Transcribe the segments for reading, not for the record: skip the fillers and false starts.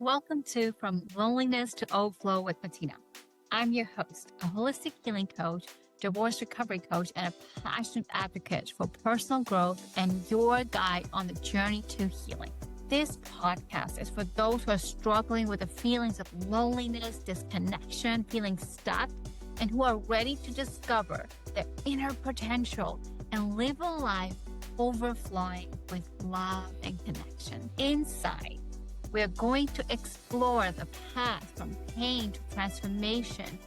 Welcome to From Loneliness to Overflow with Matina. I'm your host, a holistic healing coach, divorce recovery coach, and a passionate advocate for personal growth and your guide on the journey to healing. This podcast is for those who are struggling with the feelings of loneliness, disconnection, feeling stuck, and who are ready to discover their inner potential and live a life overflowing with love and connection. Inside, we are going to explore the path from pain to transformation,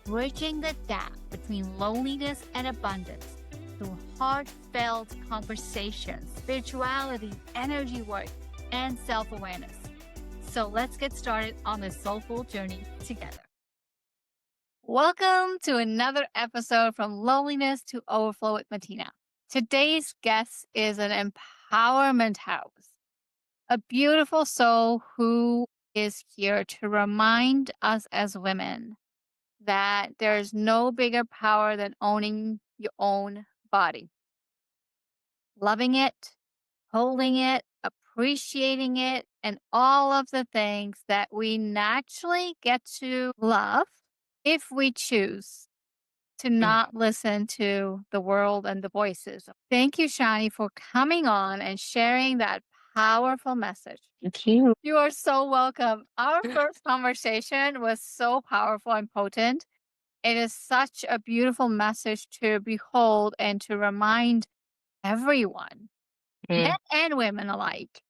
bridging the gap between loneliness and abundance through heartfelt conversations, spirituality, energy work, and self-awareness. So let's get started on this soulful journey together. Welcome to another episode From Loneliness to Overflow with Matina. Today's guest is an empowerment house. A beautiful soul who is here to remind us as women that there is no bigger power than owning your own body. Loving it, holding it, appreciating it, and all of the things that we naturally get to love if we choose to not listen to the world and the voices. Thank you, Shani, for coming on and sharing that powerful message. Thank you. You are so welcome. Our first conversation was so powerful and potent. It is such a beautiful message to behold and to remind everyone, men and women alike,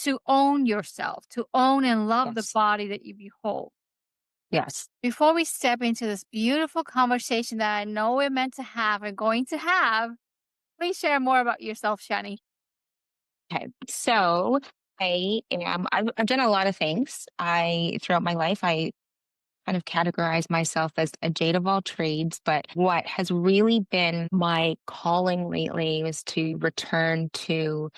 to own yourself, to own and love the body that you behold. Yes. Before we step into this beautiful conversation that I know we're meant to have and going to have, please share more about yourself, Shani. Okay. So I've done a lot of things. Throughout my life, I kind of categorize myself as a jade of all trades, but what has really been my calling lately was to return to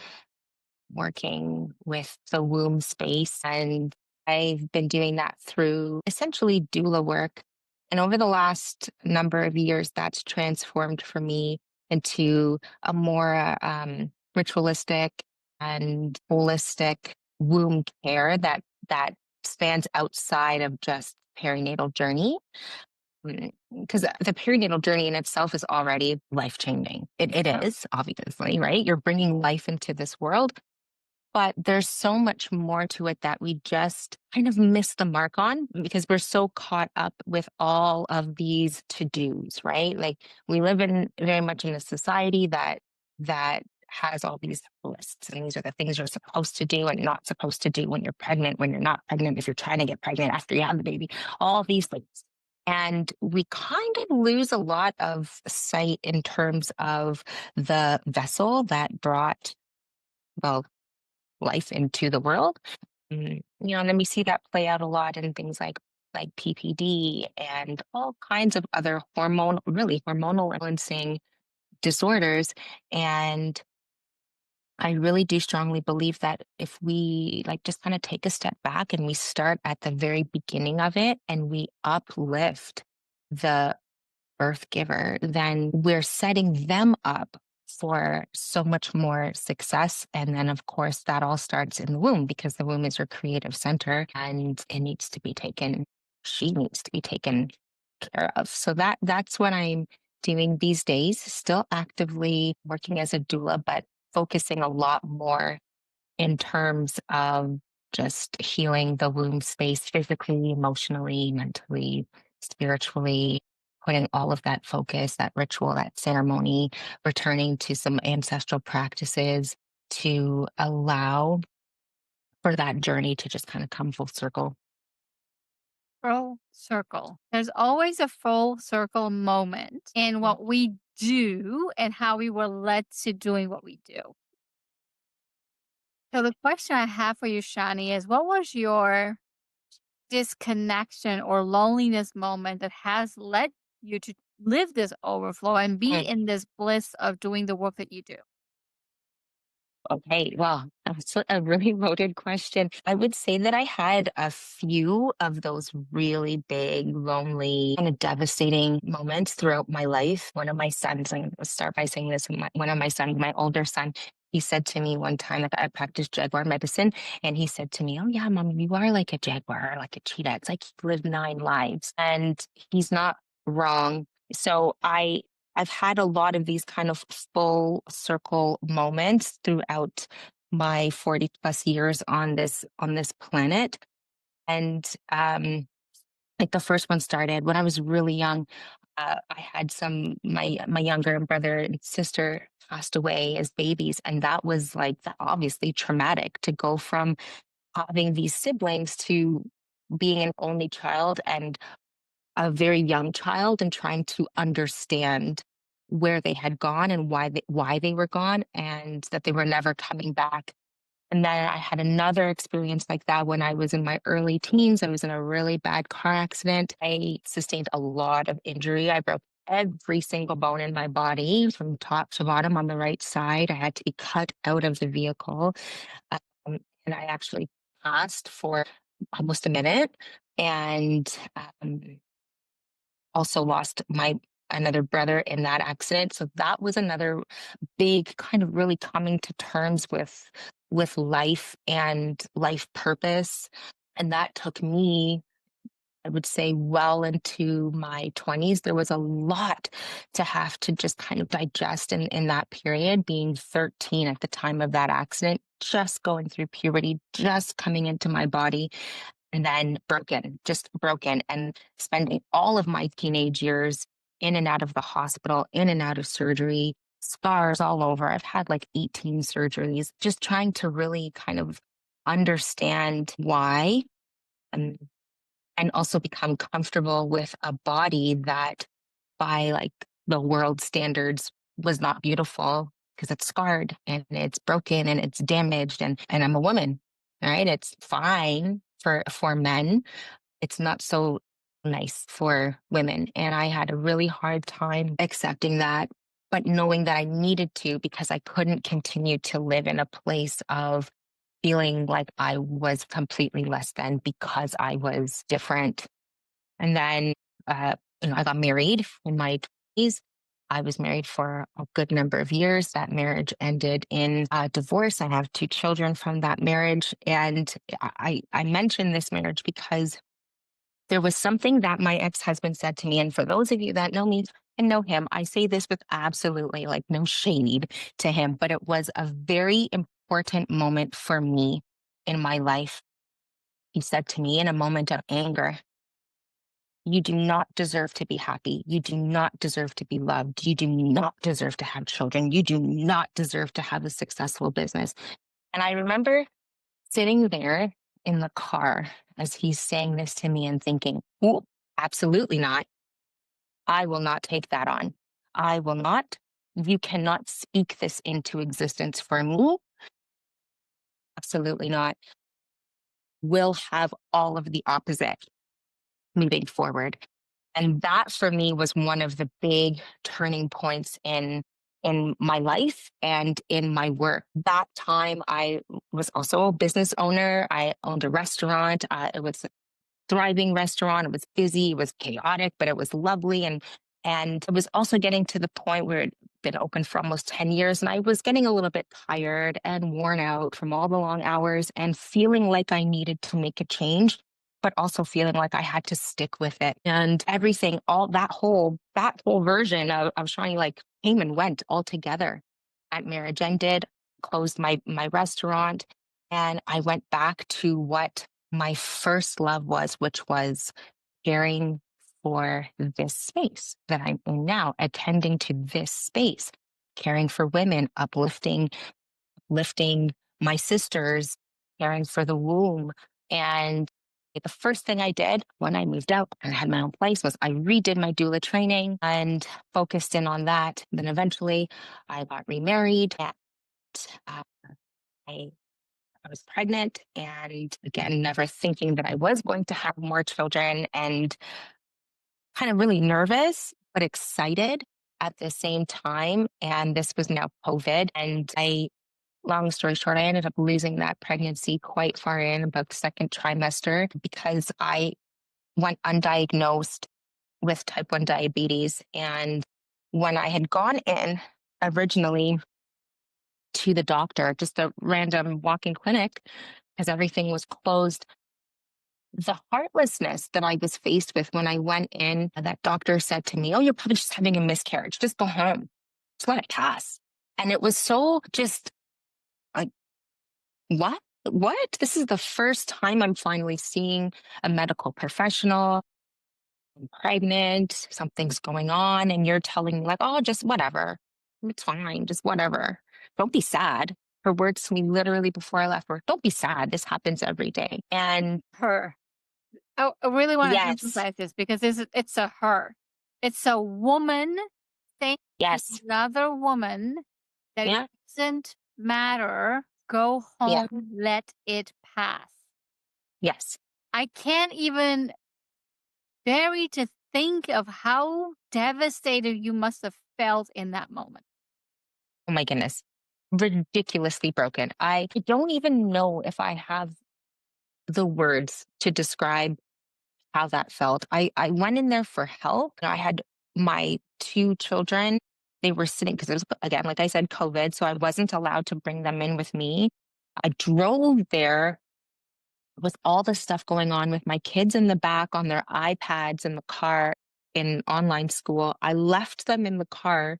working with the womb space. And I've been doing that through essentially doula work. And over the last number of years, that's transformed for me into a more ritualistic and holistic womb care that spans outside of just perinatal journey. Because the perinatal journey in itself is already life changing. It is, obviously, right? You're bringing life into this world. But there's so much more to it that we just kind of miss the mark on because we're so caught up with all of these to-dos, right? Like we live in very much in a society that has all these lists, and these are the things you're supposed to do and not supposed to do when you're pregnant, when you're not pregnant, if you're trying to get pregnant after you have the baby, all these things. And we kind of lose a lot of sight in terms of the vessel that brought, well, life into the world. And then we see that play out a lot in things like PPD and all kinds of other hormonal influencing disorders. And I really do strongly believe that if we just kind of take a step back and we start at the very beginning of it and we uplift the birth giver, then we're setting them up for so much more success. And then, of course, that all starts in the womb because the womb is your creative center and she needs to be taken care of. So that's what I'm doing these days, still actively working as a doula, but focusing a lot more in terms of just healing the womb space physically, emotionally, mentally, spiritually, putting all of that focus, that ritual, that ceremony, returning to some ancestral practices to allow for that journey to just kind of come full circle. Full circle. There's always a full circle moment in what we do and how we were led to doing what we do. So the question I have for you, Shani, is what was your disconnection or loneliness moment that has led you to live this overflow and be in this bliss of doing the work that you do? Okay, well, that's a really loaded question. I would say that I had a few of those really big, lonely, kind of devastating moments throughout my life. One of my sons, I'm going to start by saying this, one of my sons, my older son, He said to me one time that I practiced Jaguar medicine, and he said to me, "Oh yeah, mom, you are like a jaguar, like a cheetah. It's like you've lived 9 lives," and he's not wrong. So I've had a lot of these kind of full circle moments throughout my 40 plus years on this planet. And like the first one started when I was really young. I had my younger brother and sister passed away as babies, and that was like obviously traumatic to go from having these siblings to being an only child and a very young child and trying to understand where they had gone and why they were gone and that they were never coming back. And then I had another experience like that when I was in my early teens. I was in a really bad car accident. I sustained a lot of injury. I broke every single bone in my body from top to bottom on the right side. I had to be cut out of the vehicle. And I actually passed for almost a minute. And also lost my another brother in that accident. So that was another big kind of really coming to terms with life and life purpose. And that took me, I would say, well into my 20s. There was a lot to have to just kind of digest in that period, being 13 at the time of that accident, just going through puberty, just coming into my body, and then broken, just broken, and spending all of my teenage years in and out of the hospital, in and out of surgery, scars all over. I've had like 18 surgeries, just trying to really kind of understand why and, and also become comfortable with a body that by like the world standards was not beautiful because it's scarred and it's broken and it's damaged and I'm a woman. All right. It's fine for men. It's not so nice for women. And I had a really hard time accepting that, but knowing that I needed to because I couldn't continue to live in a place of feeling like I was completely less than because I was different. And then, I got married in my 20s. I was married for a good number of years. That marriage ended in divorce. I have 2 children from that marriage. And I mention this marriage because there was something that my ex-husband said to me. And for those of you that know me and know him, I say this with absolutely like no shade to him, but it was a very important moment for me in my life. He said to me in a moment of anger, "You do not deserve to be happy. You do not deserve to be loved. You do not deserve to have children. You do not deserve to have a successful business." And I remember sitting there in the car as he's saying this to me and thinking, "Oh, absolutely not. I will not take that on. I will not. You cannot speak this into existence for me. Absolutely not. Will have all of the opposite moving forward." And that for me was one of the big turning points in my life and in my work. That time I was also a business owner. I owned a restaurant. It was a thriving restaurant. It was busy, it was chaotic, but it was lovely. And it was also getting to the point where it'd been open for almost 10 years. And I was getting a little bit tired and worn out from all the long hours and feeling like I needed to make a change, but also feeling like I had to stick with it. And everything, all that whole version of Shani like came and went all together. That marriage ended, closed my restaurant, and I went back to what my first love was, which was caring for this space that I'm in now, attending to this space, caring for women, lifting my sisters, caring for the womb. And the first thing I did when I moved out and had my own place was I redid my doula training and focused in on that. Then eventually I got remarried and uh, I I was pregnant and again, never thinking that I was going to have more children and kind of really nervous, but excited at the same time. And this was now COVID. And long story short, I ended up losing that pregnancy quite far in about the second trimester because I went undiagnosed with type 1 diabetes. And when I had gone in originally to the doctor, just a random walk-in clinic, because everything was closed. The heartlessness that I was faced with when I went in, that doctor said to me, "Oh, you're probably just having a miscarriage. Just go home. Just let it pass." And it was so just like, what? What? This is the first time I'm finally seeing a medical professional. I'm pregnant, something's going on, and you're telling me, like, "Oh, just whatever. It's fine. Just whatever. Don't be sad." Her words to me literally before I left were, "Don't be sad. This happens every day." And Her. I really want to yes, emphasize this because it's a her. It's a woman saying to yes, another woman that it yeah, doesn't matter. Go yeah, home, let it pass. yes. I can't even bear to think of how devastated you must have felt in that moment. Oh my goodness. Ridiculously broken. I don't even know if I have the words to describe how that felt. I went in there for help. I had my two children. They were sitting because it was, again, like I said, COVID. So I wasn't allowed to bring them in with me. I drove there with all the stuff going on with my kids in the back on their iPads in the car in online school. I left them in the car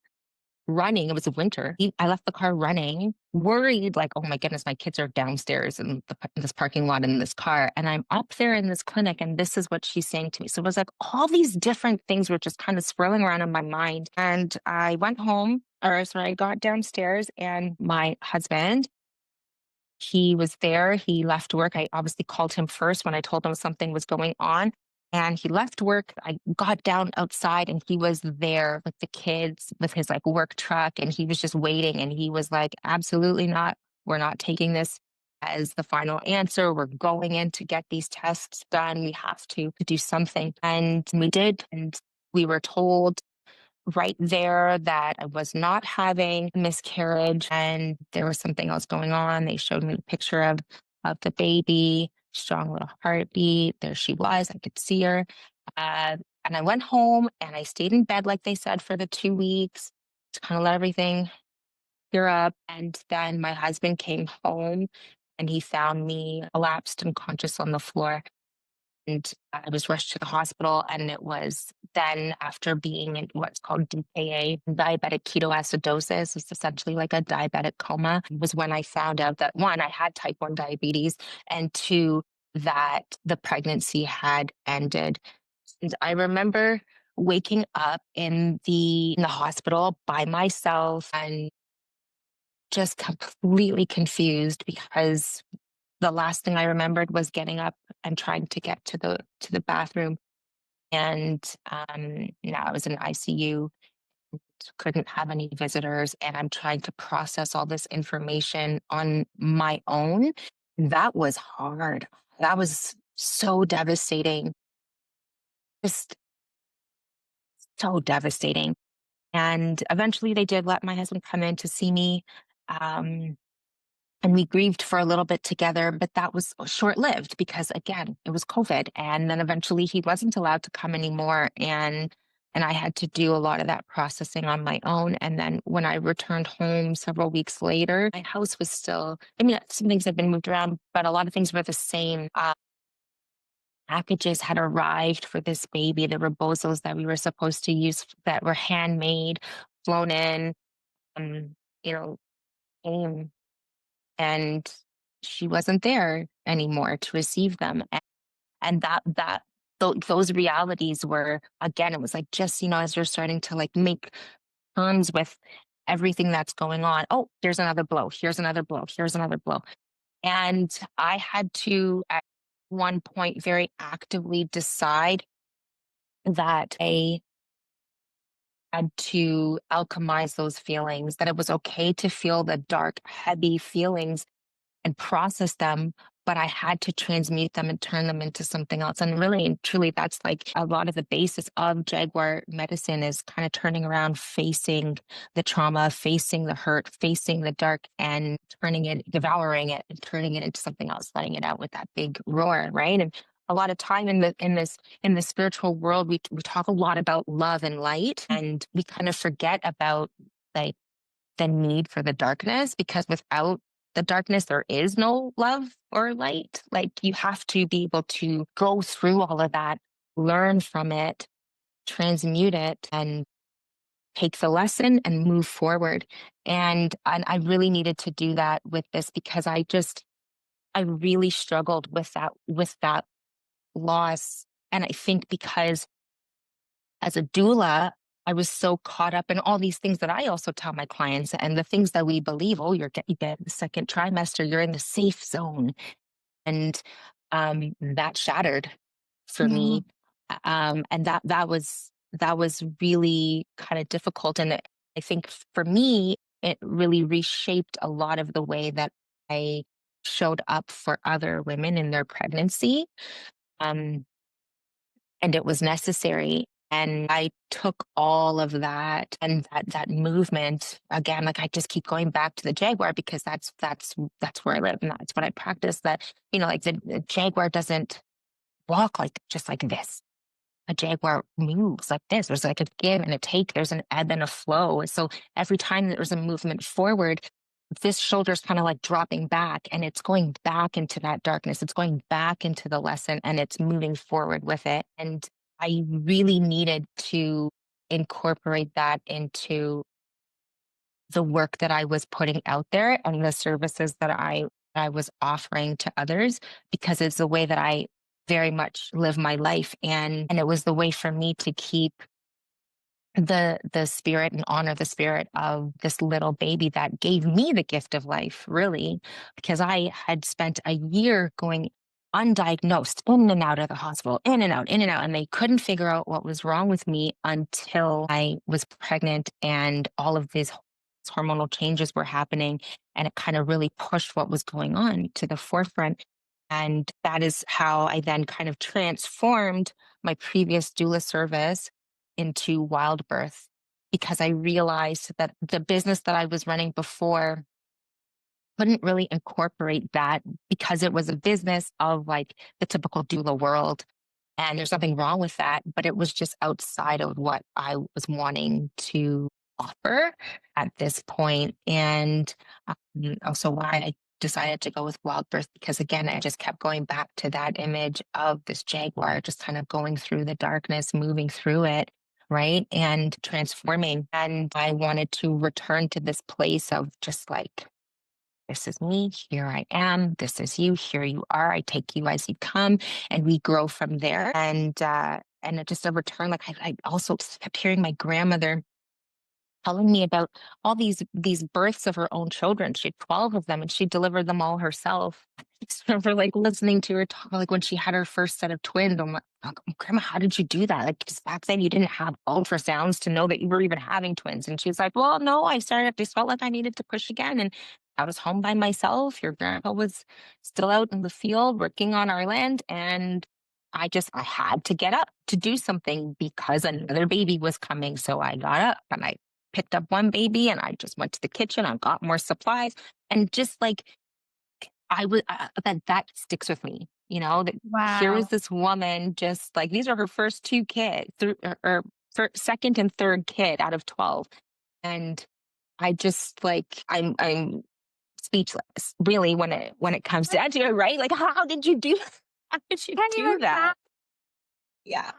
running. It was winter. I left the car running, worried, like, "Oh my goodness, my kids are downstairs in this parking lot in this car." And I'm up there in this clinic, and this is what she's saying to me. So it was like all these different things were just kind of swirling around in my mind. And I went home, or sorry, I got downstairs, and my husband, he was there. He left work. I obviously called him first when I told him something was going on. And he left work. I got down outside and he was there with the kids with his like work truck. And he was just waiting. And he was like, "Absolutely not. We're not taking this as the final answer. We're going in to get these tests done. We have to do something." And we did. And we were told right there that I was not having a miscarriage and there was something else going on. They showed me a picture of the baby, strong little heartbeat. There she was. I could see her. And I went home and I stayed in bed, like they said, for the 2 weeks to kind of let everything clear up. And then my husband came home and he found me collapsed and conscious on the floor. And I was rushed to the hospital, and it was then after being in what's called DKA, diabetic ketoacidosis. It's essentially like a diabetic coma. Was when I found out that one, I had type 1 diabetes, and two, that the pregnancy had ended. And I remember waking up in the hospital by myself and just completely confused because the last thing I remembered was getting up and trying to get to the bathroom. And I was in ICU, couldn't have any visitors, and I'm trying to process all this information on my own. That was hard. That was so devastating. Just so devastating. And eventually they did let my husband come in to see me. Um, and we grieved for a little bit together, but that was short lived because again, it was COVID. And then eventually he wasn't allowed to come anymore. And I had to do a lot of that processing on my own. And then when I returned home several weeks later, my house was still, I mean, some things had been moved around, but a lot of things were the same. Packages had arrived for this baby. There were bozos that we were supposed to use that were handmade, flown in, um, you know, came and she wasn't there anymore to receive them. And those realities were, again, it was like just, as you're starting to like make terms with everything that's going on. Oh, here's another blow. Here's another blow. Here's another blow. And I had to at one point very actively decide that I had to alchemize those feelings, that it was okay to feel the dark, heavy feelings and process them, but I had to transmute them and turn them into something else. And really and truly, that's like a lot of the basis of Jaguar medicine is kind of turning around, facing the trauma, facing the hurt, facing the dark, and turning it, devouring it, and turning it into something else, letting it out with that big roar, right? And a lot of time in the spiritual world, we talk a lot about love and light, and we kind of forget about like the need for the darkness, because without the darkness, there is no love or light. Like, you have to be able to go through all of that, learn from it, transmute it, and take the lesson and move forward. And I really needed to do that with this, because I really struggled with that loss. And I think because as a doula, I was so caught up in all these things that I also tell my clients, and the things that we believe. Oh, you get the second trimester, you're in the safe zone. And that shattered for Mhm. me. And that was really kind of difficult. And I think for me, it really reshaped a lot of the way that I showed up for other women in their pregnancy. Um, and it was necessary. And I took all of that and that movement again. Like, I just keep going back to the Jaguar, because that's where I live, and that's what I practice. That, like, the Jaguar doesn't walk like just like this. A Jaguar moves like this. There's like a give and a take. There's an ebb and a flow. So every time there's a movement forward, this shoulder's kind of like dropping back, and it's going back into that darkness. It's going back into the lesson, and it's moving forward with it. And I really needed to incorporate that into the work that I was putting out there and the services that I was offering to others, because it's the way that I very much live my life. And it was the way for me to keep the spirit and honor the spirit of this little baby that gave me the gift of life, really, because I had spent a year going undiagnosed, in and out of the hospital, in and out, and they couldn't figure out what was wrong with me until I was pregnant, and all of these hormonal changes were happening, and it kind of really pushed what was going on to the forefront. And that is how I then kind of transformed my previous doula service into wild birth, because I realized that the business that I was running before couldn't really incorporate that, because it was a business of like the typical doula world. And there's nothing wrong with that, but it was just outside of what I was wanting to offer at this point. And also why I decided to go with wild birth, because again, I just kept going back to that image of this Jaguar, just kind of going through the darkness, moving through it, right? And transforming. And I wanted to return to this place of just like, this is me, here I am, this is you, here you are, I take you as you come, and we grow from there. And it just a return. Like, I also kept hearing my grandmother telling me about all these births of her own children. She had 12 of them, and she delivered them all herself. I just remember like listening to her talk, like when she had her first set of twins. I'm like, "Oh, Grandma, how did you do that? Like, 'cause back then you didn't have ultrasounds to know that you were even having twins." And she's like, "Well, no, I just felt like I needed to push again. And I was home by myself. Your grandpa was still out in the field working on our land. And I had to get up to do something, because another baby was coming. So I got up and I picked up one baby, and I just went to the kitchen. I got more supplies, and just like that sticks with me. That here was Wow. this woman, just like these are her first two kids, second and third kid out of 12, and I just like I'm speechless, really, when it comes down to it, right? Like, how did you do? How did you Can't do even that? fathom. Yeah,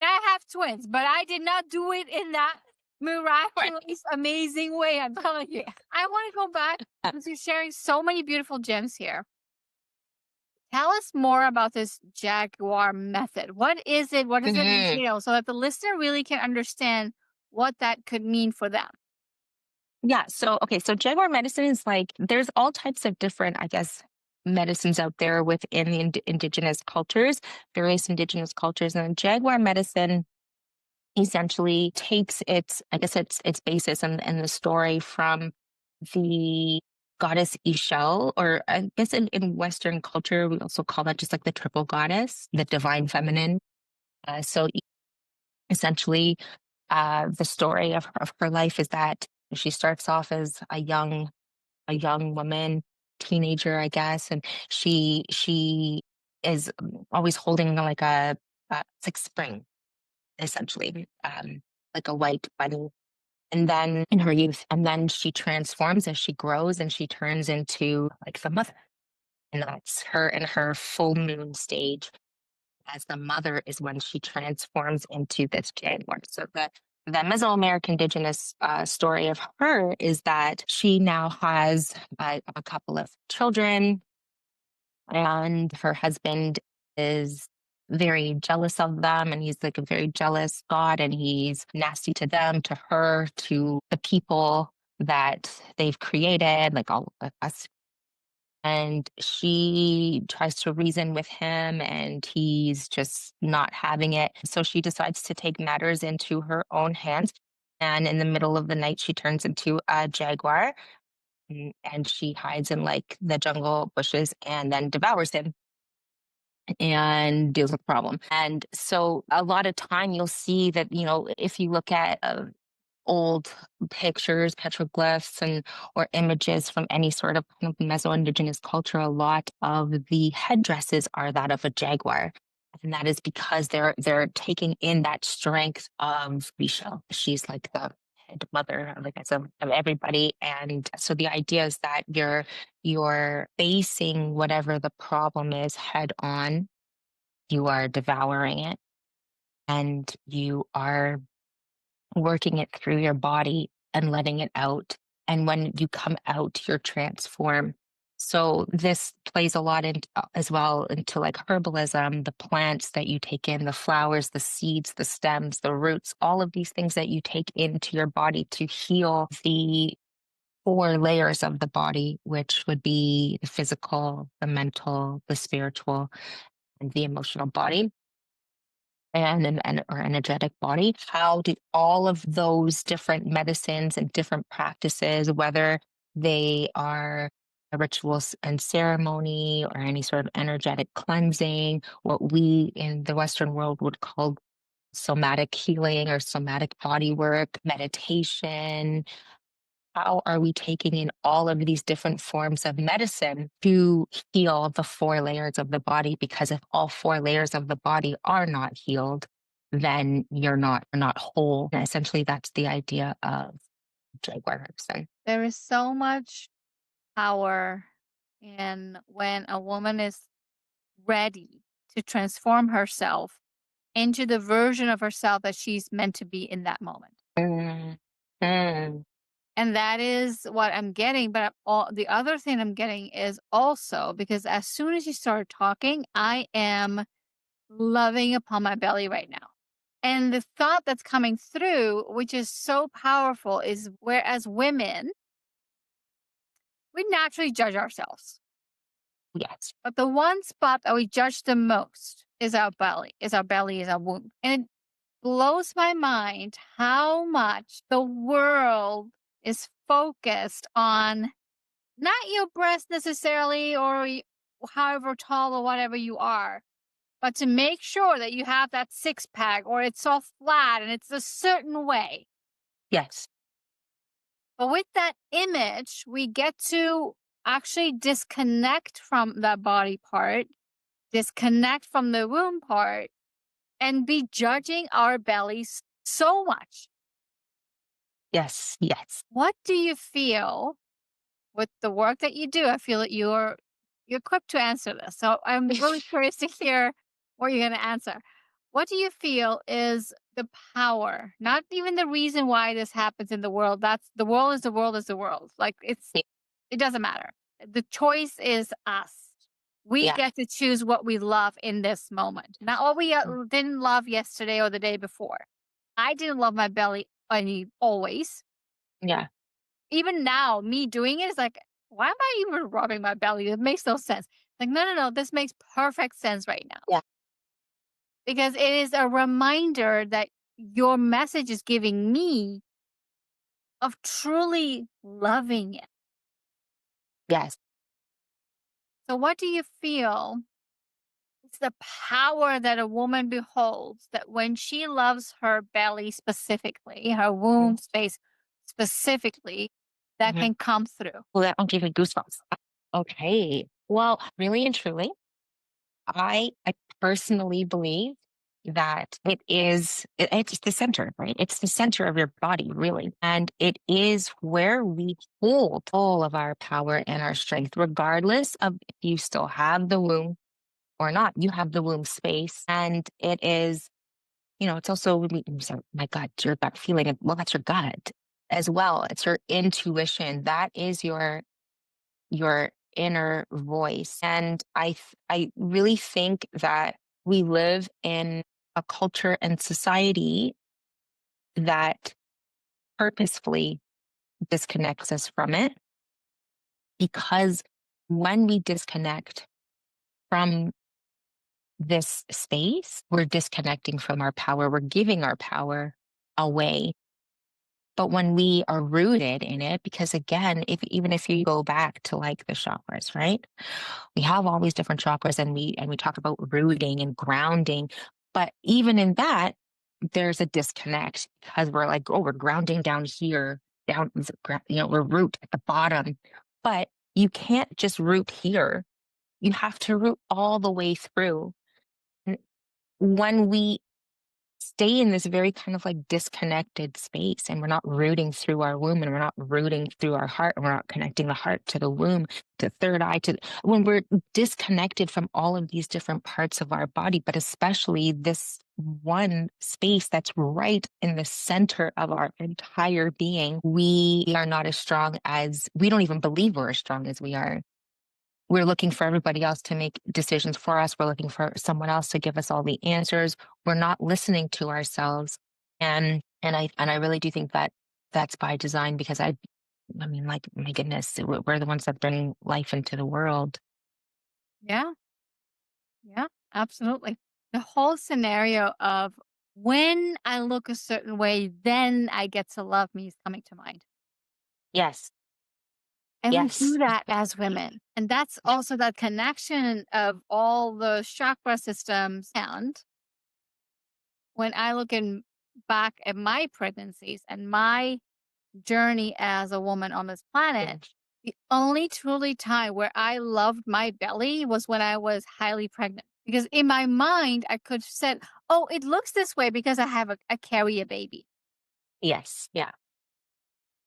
I have twins, but I did not do it in that right. miraculous, amazing way. I'm telling you. I want to go back because you're sharing so many beautiful gems here. Tell us more about this Jaguar method. What is it? What does it Mhm. entail? So that the listener really can understand what that could mean for them. Yeah. So, okay. So, Jaguar medicine is like, there's all types of different, I guess, medicines out there within the indigenous cultures, various indigenous cultures. And Jaguar medicine essentially takes I guess, its basis and the story from the goddess Ishel, or I guess in Western culture, we also call that just like the triple goddess, the divine feminine. So, essentially, the story of her life is that she starts off as a young woman, teenager, I guess, and she is always holding like it's like spring, essentially, like a white bunny. and then in her youth, and then she transforms as she grows and she turns into like the mother. And that's her in her full moon stage as the mother is when she transforms into this Jaguar. So the Mesoamerican indigenous story of her is that she now has a couple of children, and her husband is very jealous of them, and he's like a very jealous god, and he's nasty to them, to her, to the people that they've created, like all of us. And she tries to reason with him, and he's just not having it. So she decides to take matters into her own hands. And in the middle of the night, she turns into a jaguar, and she hides in like the jungle bushes and then devours him and deals with the problem. And so a lot of time you'll see that, if you look at old pictures, petroglyphs, and or images from any sort of kind of Meso-Indigenous culture, a lot of the headdresses are that of a jaguar. And that is because they're taking in that strength of Michelle. She's like the head mother, like I said, of everybody. And so the idea is that you're facing whatever the problem is head on. You are devouring it, and you are working it through your body and letting it out. And when you come out, you're transformed. So this plays a lot in as well into like herbalism, the plants that you take in, the flowers, the seeds, the stems, the roots, all of these things that you take into your body to heal the four layers of the body, which would be the physical, the mental, the spiritual, and the emotional body and an or energetic body. How do all of those different medicines and different practices, whether they are rituals and ceremony or any sort of energetic cleansing, what we in the Western world would call somatic healing or somatic body work, meditation, how are we taking in all of these different forms of medicine to heal the four layers of the body? Because if all four layers of the body are not healed, then you're not whole. And essentially, that's the idea of Jaguar medicine. There is so much power in when a woman is ready to transform herself into the version of herself that she's meant to be in that moment. Mm, mm, And that is what I'm getting. But all the other thing I'm getting is also because as soon as you started talking, I am loving upon my belly right now. And the thought that's coming through, which is so powerful, is whereas women, we naturally judge ourselves. yes, But the one spot that we judge the most is our belly, is our womb. And it blows my mind how much the world is focused on not your breast necessarily or however tall or whatever you are, but to make sure that you have that six pack or it's all flat and it's a certain way. yes, But with that image, we get to actually disconnect from that body part, disconnect from the womb part, and be judging our bellies so much. yes, yes. What do you feel with the work that you do? I feel that you're equipped to answer this. So I'm really curious to hear what you're going to answer. What do you feel is the power, not even the reason why this happens in the world? That's the world is the world is the world. Like Yeah, it doesn't matter. The choice is us. We yeah, get to choose what we love in this moment, not what we mm, didn't love yesterday or the day before. I didn't love my belly any always. yeah, Even now, me doing it is like, why am I even rubbing my belly? It makes no sense. Like, no, no, no, this makes perfect sense right now yeah, because it is a reminder that your message is giving me of truly loving it. yes, So, what do you feel is the power that a woman beholds that when she loves her belly specifically, her mm, womb space specifically, that mhm. can come through? Well, that will give me goosebumps. Okay. Well, really and truly, I personally believe. that it's the center, right? It's the center of your body, really. And it is where we hold all of our power and our strength, regardless of if you still have the womb or not. You have the womb space. And it is, it's also, so my gut, your gut feeling. Well, that's your gut as well. It's your intuition. That is your inner voice. And I really think that we live in a culture and society that purposefully disconnects us from it, because when we disconnect from this space, we're disconnecting from our power, we're giving our power away. But when we are rooted in it, because again, even if you go back to like the chakras, right? We have all these different chakras, and we talk about rooting and grounding. But even in that, there's a disconnect, because we're like, oh, we're grounding down here, we're root at the bottom. But you can't just root here. You have to root all the way through. And when we stay in this very kind of like disconnected space, and we're not rooting through our womb, and we're not rooting through our heart, and we're not connecting the heart to the womb, to third eye, when we're disconnected from all of these different parts of our body, but especially this one space that's right in the center of our entire being, we are not as strong as we don't even believe we're as strong as we are. We're looking for everybody else to make decisions for us. We're looking for someone else to give us all the answers. We're not listening to ourselves. And I really do think that that's by design, because I mean, like, my goodness, we're the ones that bring life into the world. Yeah. Yeah, absolutely. The whole scenario of when I look a certain way, then I get to love me is coming to mind. Yes. And we do Yes. that as women. And that's also that connection of all the chakra systems. And when I look back at my pregnancies and my journey as a woman on this planet, Yes. the only truly time where I loved my belly was when I was highly pregnant. Because in my mind, I could have said, "Oh, it looks this way because I carry a baby." Yes. Yeah.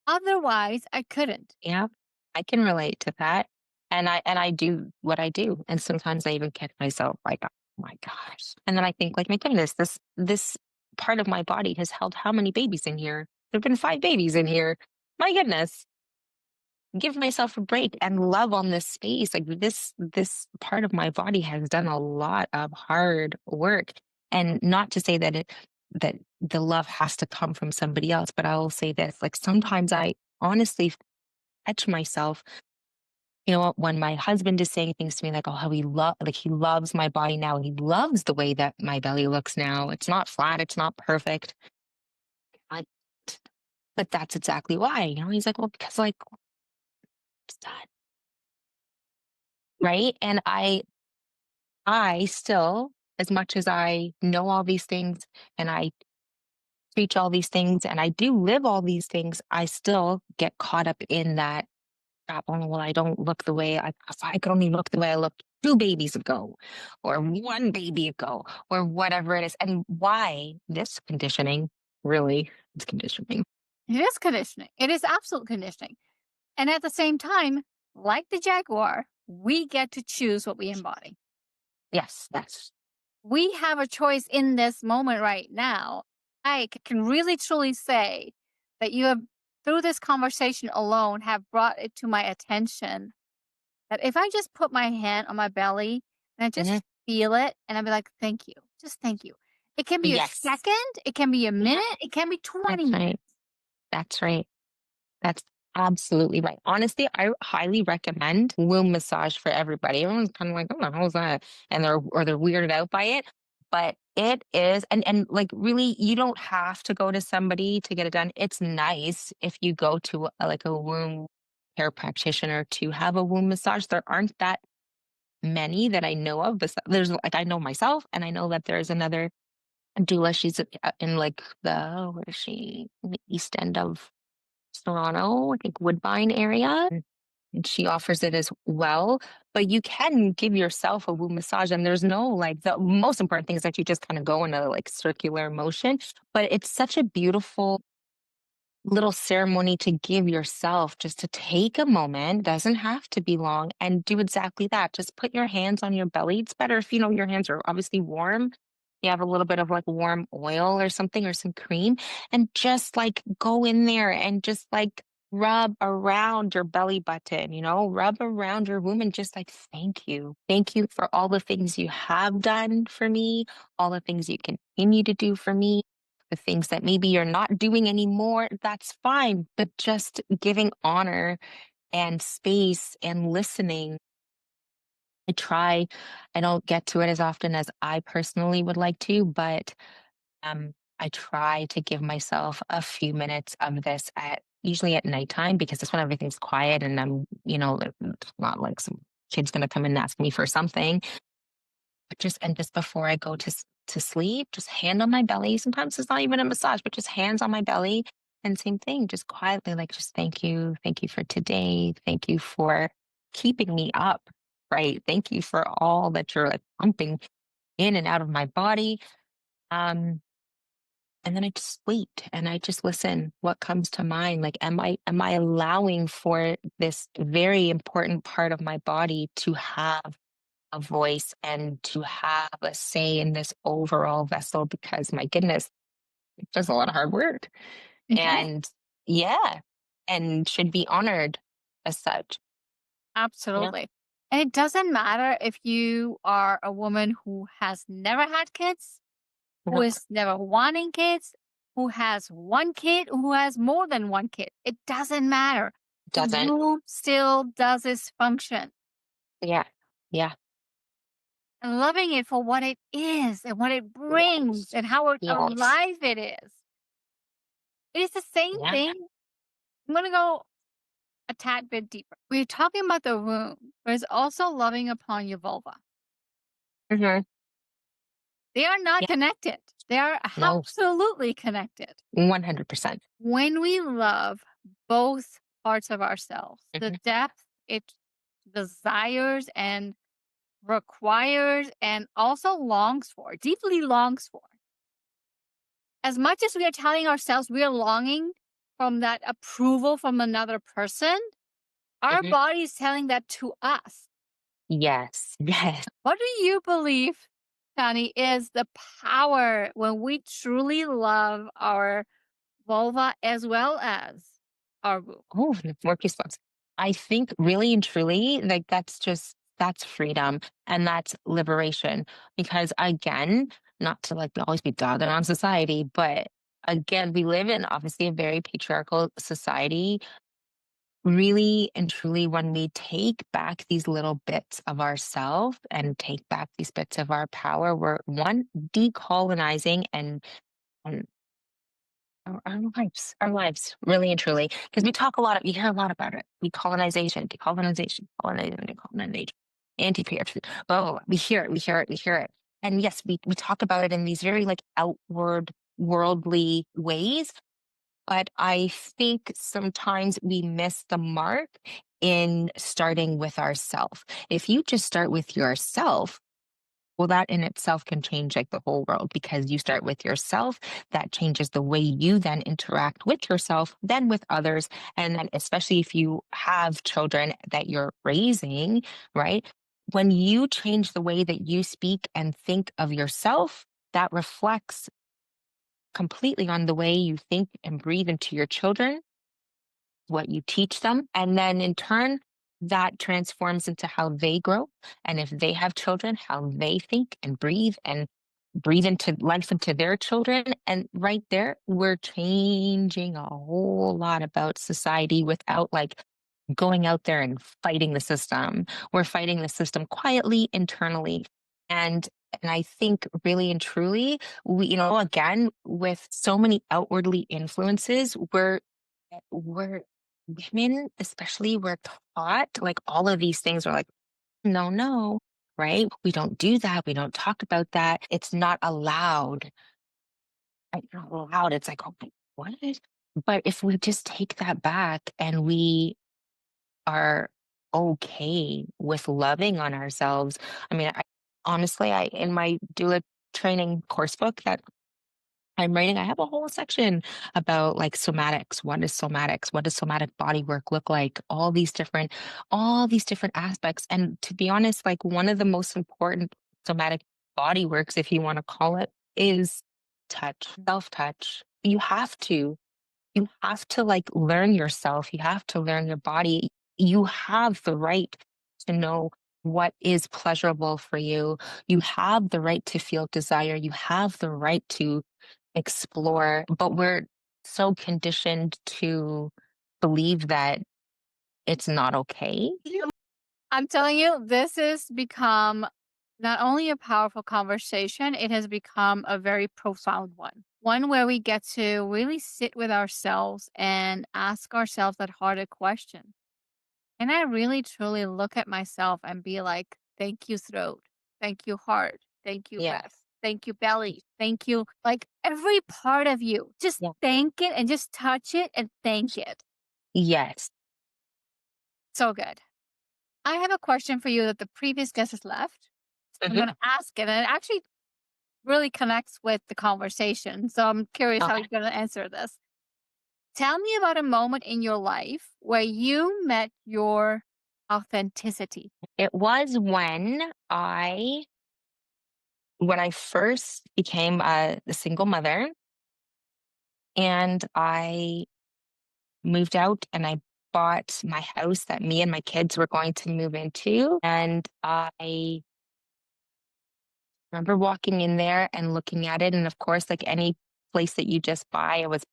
Otherwise, I couldn't. Yeah. I can relate to that. And I do what I do. And sometimes I even catch myself like, oh my gosh. And then I think, like, my goodness, this part of my body has held how many babies in here? There've been 5 babies in here. My goodness. Give myself a break and love on this space. Like, this part of my body has done a lot of hard work. And not to say that the love has to come from somebody else, but I will say this, like, sometimes I honestly catch myself, when my husband is saying things to me like, oh, how he loves my body now. He loves the way that my belly looks now. It's not flat, it's not perfect. I, but that's exactly why. He's like, well, because, like, it's that, right? And I still, as much as I know all these things, and I preach all these things, and I do live all these things, I still get caught up in that crap. Oh, well, I don't look the way if I could only look the way I looked 2 babies ago, or 1 baby ago, or whatever it is. And why this conditioning, really, it's conditioning. It is conditioning. It is absolute conditioning. And at the same time, like the Jaguar, we get to choose what we embody. Yes, that's We have a choice in this moment right now. Can really truly say that you have, through this conversation alone, have brought it to my attention that if I just put my hand on my belly and I mhm, just feel it and I'll be like, thank you, just thank you. It can be a yes, second, it can be a yeah, minute, it can be 20 that's minutes. right. That's right. That's absolutely right. Honestly, I highly recommend womb massage for everybody. Everyone's kind of like, "Oh, the hell's that?" And they're weirded out by it. But it is, and like, really, you don't have to go to somebody to get it done. It's nice if you go to like a womb care practitioner to have a womb massage. There aren't that many that I know of. But there's, like, I know myself, and I know that there's another doula. She's in like where is she? In the east end of Toronto, I think Woodbine area. and she offers it as well. But you can give yourself a womb massage, and there's no like the most important thing is that you just kind of go in a like circular motion. But it's such a beautiful little ceremony to give yourself just to take a moment, doesn't have to be long, and do exactly that. Just put your hands on your belly. It's better if you know your hands are obviously warm. You have a little bit of like warm oil or something or some cream, and just like go in there and just like rub around your belly button, rub around your womb and just like thank you. Thank you for all the things you have done for me, all the things you continue to do for me, the things that maybe you're not doing anymore, that's fine. But just giving honor and space and listening. I try, I don't get to it as often as I personally would like to, but I try to give myself a few minutes of this at usually at nighttime because that's when everything's quiet and it's not like some kid's gonna come and ask me for something. But just before I go to sleep, just hand on my belly. Sometimes it's not even a massage, but just hands on my belly. And same thing, just quietly, like, just thank you for today. Thank you for keeping me up, right? Thank you for all that you're like pumping in and out of my body. Um, and then I just wait and I just listen. What comes to mind? Like, am I allowing for this very important part of my body to have a voice and to have a say in this overall vessel? Because my goodness, it does a lot of hard work. Okay. And yeah, and should be honored as such. Yeah. Absolutely. And it doesn't matter if you are a woman who has never had kids, who No, is never wanting kids, who has one kid, who has more than one kid. It doesn't matter. it The doesn't. womb still does its function. Yeah. Yeah. And loving it for what it is and what it brings Yes. and how Yes. alive it is. It is the same Yeah. thing. I'm going to go a tad bit deeper. We're talking about the womb, but it's also loving upon your vulva. Hmm. They are not Yeah. connected. They are No. absolutely connected. 100%. When we love both parts of ourselves, the Hmm. depth it desires and requires and also longs for, deeply longs for. As much as we are telling ourselves we are longing from that approval from another person, our Hmm. body is telling that to us. Yes. Yes. What do you believe, Shani, is the power when we truly love our vulva as well as our womb? Oh, more peaceful. I think really and truly, like that's freedom and that's liberation. Because again, not to like always be dogging on society, but again, we live in obviously a very patriarchal society. Really and truly, when we take back these little bits of ourself and take back these bits of our power, we're one decolonizing and our lives, really and truly. Because we talk a lot, you hear a lot about it. Decolonization, anti-patriarchy. Oh, we hear it. And yes, we talk about it in these very like outward, worldly ways. But I think sometimes we miss the mark in starting with ourself. If you just start with yourself, well, that in itself can change like the whole world because you start with yourself. That changes the way you then interact with yourself, then with others. And then, especially if you have children that you're raising, right? When you change the way that you speak and think of yourself, that reflects completely on the way you think and breathe into your children, what you teach them. And then in turn, that transforms into how they grow. And if they have children, how they think and breathe into life into their children. And right there, we're changing a whole lot about society without like going out there and fighting the system. We're fighting the system quietly, internally. And I think really and truly, again, with so many outwardly influences, we're women, especially, we're taught like all of these things are like, no, no, right? We don't do that. We don't talk about that. It's not allowed. Right? Not allowed. It's like, oh, what? But if we just take that back and we are okay with loving on ourselves. I mean, honestly, I in my doula training course book that I'm writing, I have a whole section about like somatics. What is somatics? What does somatic body work look like? All these different aspects. And to be honest, like one of the most important somatic body works, if you want to call it, is touch, self-touch. You have to like learn yourself. You have to learn your body. You have the right to know what is pleasurable for you. You have the right to feel desire. You have the right to explore, but we're so conditioned to believe that it's not okay. I'm telling you, this has become not only a powerful conversation, it has become a very profound one. One where we get to really sit with ourselves and ask ourselves that harder question. And I really truly look at myself and be like, thank you, throat. Thank you, heart. Thank you, Yeah. breath. Thank you, belly. Thank you. Like every part of you, just Yeah. thank it and just touch it and thank it. Yes. So good. I have a question for you that the previous guest has left. I'm Mhm. going to ask it, and it actually really connects with the conversation. So I'm curious how Okay. you're going to answer this. Tell me about a moment in your life where you met your authenticity. It was when I first became a single mother and I moved out and I bought my house that me and my kids were going to move into. And I remember walking in there and looking at it. And of course, like any place that you just buy, it was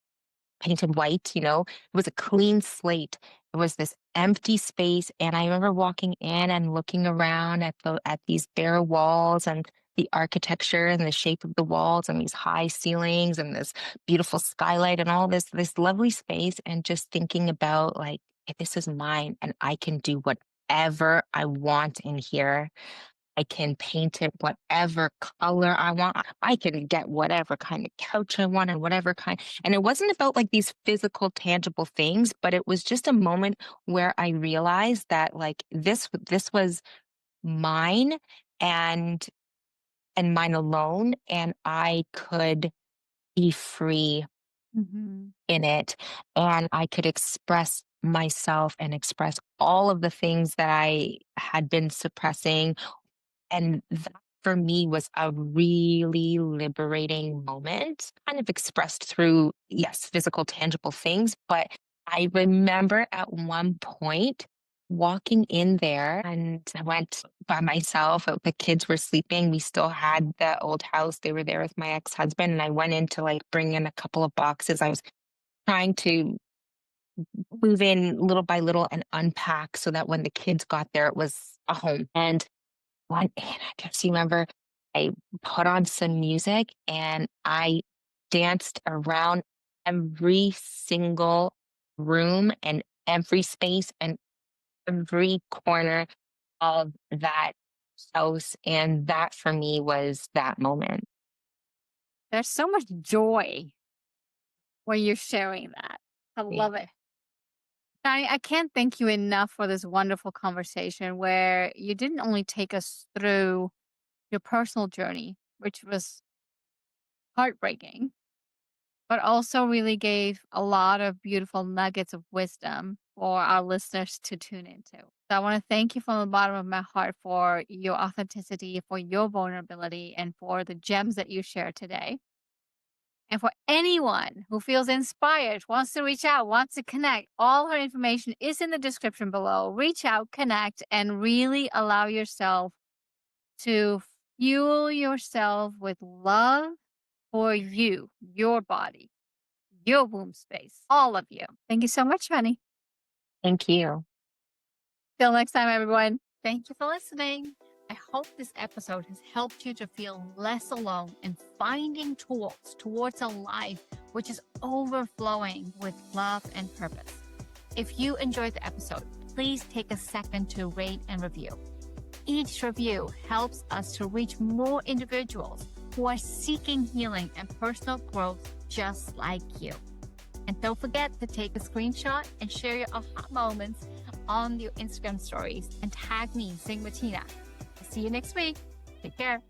painted white, it was a clean slate. It was this empty space. And I remember walking in and looking around at these bare walls and the architecture and the shape of the walls and these high ceilings and this beautiful skylight and all this lovely space and just thinking about like, "Hey, this is mine and I can do whatever I want in here. I can paint it whatever color I want. I can get whatever kind of couch I want and whatever kind." And it wasn't about like these physical, tangible things, but it was just a moment where I realized that like this was mine and mine alone, and I could be free Mhm. in it, and I could express myself and express all of the things that I had been suppressing. And that for me was a really liberating moment, kind of expressed through, yes, physical, tangible things. But I remember at one point walking in there and I went by myself. The kids were sleeping. We still had the old house. They were there with my ex husband. And I went in to like bring in a couple of boxes. I was trying to move in little by little and unpack so that when the kids got there, it was a home. And I just remember I put on some music and I danced around every single room and every space and every corner of that house. And that for me was that moment. There's so much joy when you're sharing that. I Yeah. love it. I can't thank you enough for this wonderful conversation where you didn't only take us through your personal journey, which was heartbreaking, but also really gave a lot of beautiful nuggets of wisdom for our listeners to tune into. So I want to thank you from the bottom of my heart for your authenticity, for your vulnerability, and for the gems that you shared today. And for anyone who feels inspired, wants to reach out, wants to connect, all her information is in the description below. Reach out, connect, and really allow yourself to fuel yourself with love for you, your body, your womb space, all of you. Thank you so much, honey. Thank you. Till next time, everyone. Thank you for listening. I hope this episode has helped you to feel less alone in finding tools towards a life which is overflowing with love and purpose. If you enjoyed the episode, please take a second to rate and review. Each review helps us to reach more individuals who are seeking healing and personal growth just like you. And don't forget to take a screenshot and share your aha moments on your Instagram stories and tag me, saying Matina. See you next week. Take care.